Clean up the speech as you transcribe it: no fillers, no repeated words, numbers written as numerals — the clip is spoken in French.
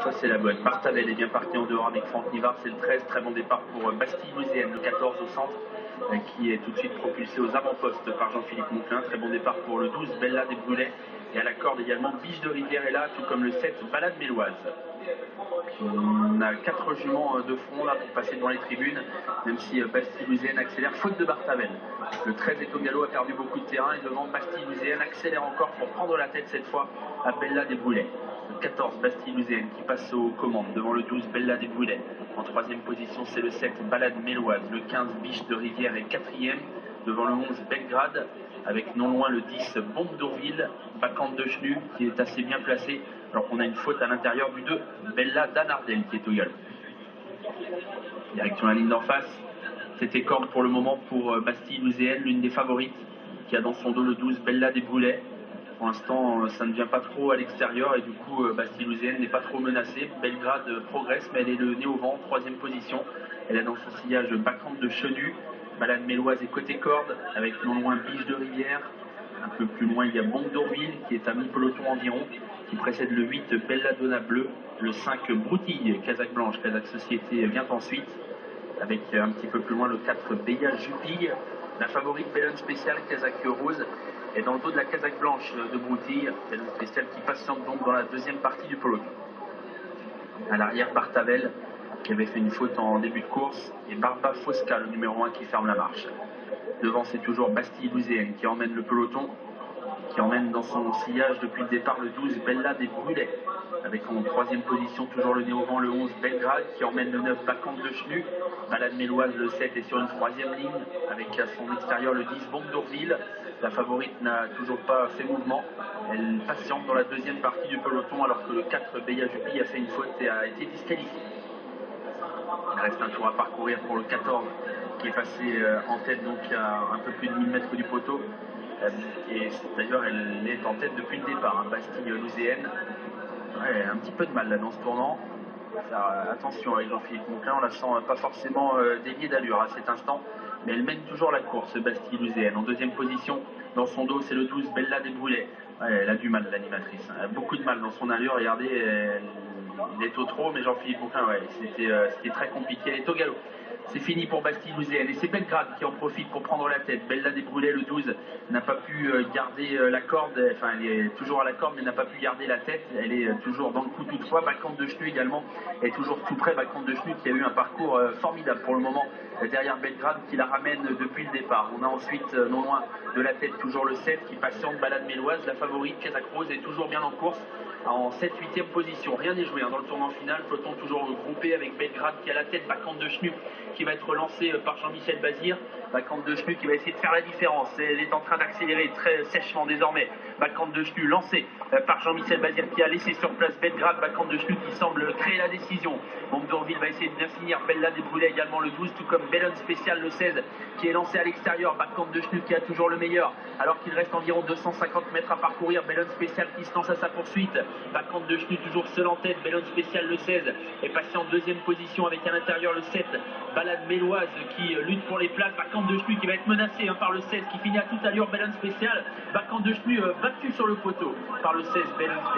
Ça c'est la bonne. Bartavel est bien parti en dehors avec Franck Nivard, c'est le 13, très bon départ pour Bastille-Louisienne, le 14 au centre, qui est tout de suite propulsé aux avant-postes par Jean-Philippe Monclin. Très bon départ pour le 12, Bella des Brulets, et à la corde également Biche de Rivière est là, tout comme le 7, Balade Méloise. On a 4 juments de front là pour passer devant les tribunes, même si Bastille-Louisienne accélère, faute de Bartavel. Le 13 est au galop, a perdu beaucoup de terrain, et devant Bastille-Louisienne accélère encore pour prendre la tête cette fois à Bella des Brulets. Le 14, Bastille-Louisienne qui passe aux commandes devant le 12, Bella des Brulets. En troisième position, c'est le 7, Balade Méloise. Le 15, Biche de Rivière est quatrième. Devant le 11, Belgrade, avec non loin le 10, Bombe d'Orville. Bacchante de Chenu qui est assez bien placé, alors qu'on a une faute à l'intérieur du 2, Bella d'Anardel qui est au galop. Direction la ligne d'en face. C'était corde pour le moment pour Bastille-Louisienne, l'une des favorites, qui a dans son dos le 12, Bella des Brulets. Pour l'instant, ça ne vient pas trop à l'extérieur et du coup, Bastille-Louisienne n'est pas trop menacée. Belgrade progresse, mais elle est le nez au vent, troisième position. Elle a dans son sillage Bacchante de Chenu. Balade Méloise est côté corde, avec non loin Biche de Rivière. Un peu plus loin, il y a Bombe d'Orville, qui est à mi-peloton environ, qui précède le 8, Belladonna Bleu. Le 5, Broutille, Casaque Blanche, Casaque Société vient ensuite. Avec un petit peu plus loin le 4, Béa Jupille. La favorite Bellone Spéciale, Casaque Rose. Et dans le dos de la Casaque Blanche de Broutille, Bellone Spéciale qui patiente donc dans la deuxième partie du peloton. À l'arrière, Bartavel, qui avait fait une faute en début de course, et Barba Fosca, le numéro 1, qui ferme la marche. Devant, c'est toujours Bastille-Louisienne qui emmène le peloton, qui emmène dans son sillage depuis le départ le 12, Bella des Brulets, avec en troisième position toujours le nez au vent le 11, Belgrade, qui emmène le 9, Bacchante de Chenu. Balade Méloise, le 7, est sur une troisième ligne, avec à son extérieur le 10, Bombe d'Orville. La favorite n'a toujours pas fait mouvement, elle patiente dans la deuxième partie du peloton, alors que le 4, Béa Jupille, a fait une faute et a été disqualifié. Il reste un tour à parcourir pour le 14, qui est passé en tête donc à un peu plus de 1000 mètres du poteau. Et d'ailleurs, elle est en tête depuis le départ, hein, Bastille-Louisienne. Ouais, un petit peu de mal là dans ce tournant. Attention avec Jean-Philippe Monclin, on la sent pas forcément déliée d'allure à cet instant, mais elle mène toujours la course, Bastille-Louisienne. En deuxième position, dans son dos, c'est le 12, Bella des Brulets. Ouais, elle a du mal, l'animatrice. Elle a beaucoup de mal dans son allure, regardez, il est au trot, mais Jean-Philippe Monclin, ouais, c'était très compliqué. Elle est au galop. C'est fini pour Bastille-Louisienne et c'est Belgrade qui en profite pour prendre la tête. Bella des Brulets, le 12, n'a pas pu garder la corde, enfin elle est toujours à la corde mais n'a pas pu garder la tête. Elle est toujours dans le coup toutefois. Bacchante de Chenu également est toujours tout près. Bacchante de Chenu qui a eu un parcours formidable pour le moment derrière Belgrade qui la ramène depuis le départ. On a ensuite non loin de la tête toujours le 7 qui patiente, Balade Méloise. La favorite, Casaque Rose, est toujours bien en course en 7-8e position. Rien n'est joué dans le tournant final. Peloton toujours groupé avec Belgrade qui a la tête, Bacchante de Chenu qui va être lancé par Jean-Michel Bazir. Bacchante de Chenu qui va essayer de faire la différence. Elle est en train d'accélérer très sèchement désormais. Bacchante de Chenu lancé par Jean-Michel Bazir qui a laissé sur place Belgrade. Bacchante de Chenu qui semble créer la décision. Bombe d'Orville va essayer de bien finir. Bella des Brulets également le 12, tout comme Bellone Spéciale le 16 qui est lancé à l'extérieur. Bacchante de Chenu qui a toujours le meilleur alors qu'il reste environ 250 mètres à parcourir. Bellone Spéciale qui se lance à sa poursuite. Bacchante de Chenu toujours seul en tête. Bellone Spéciale le 16 est passé en deuxième position avec à l'intérieur le 7, Balade Méloise qui lutte pour les places. Bacchante de Chenu qui va être menacé par le 16 qui finit à toute allure. Bellone Spéciale. Bacchante de Chenu battu sur le poteau par le 16, Bellone Spéciale.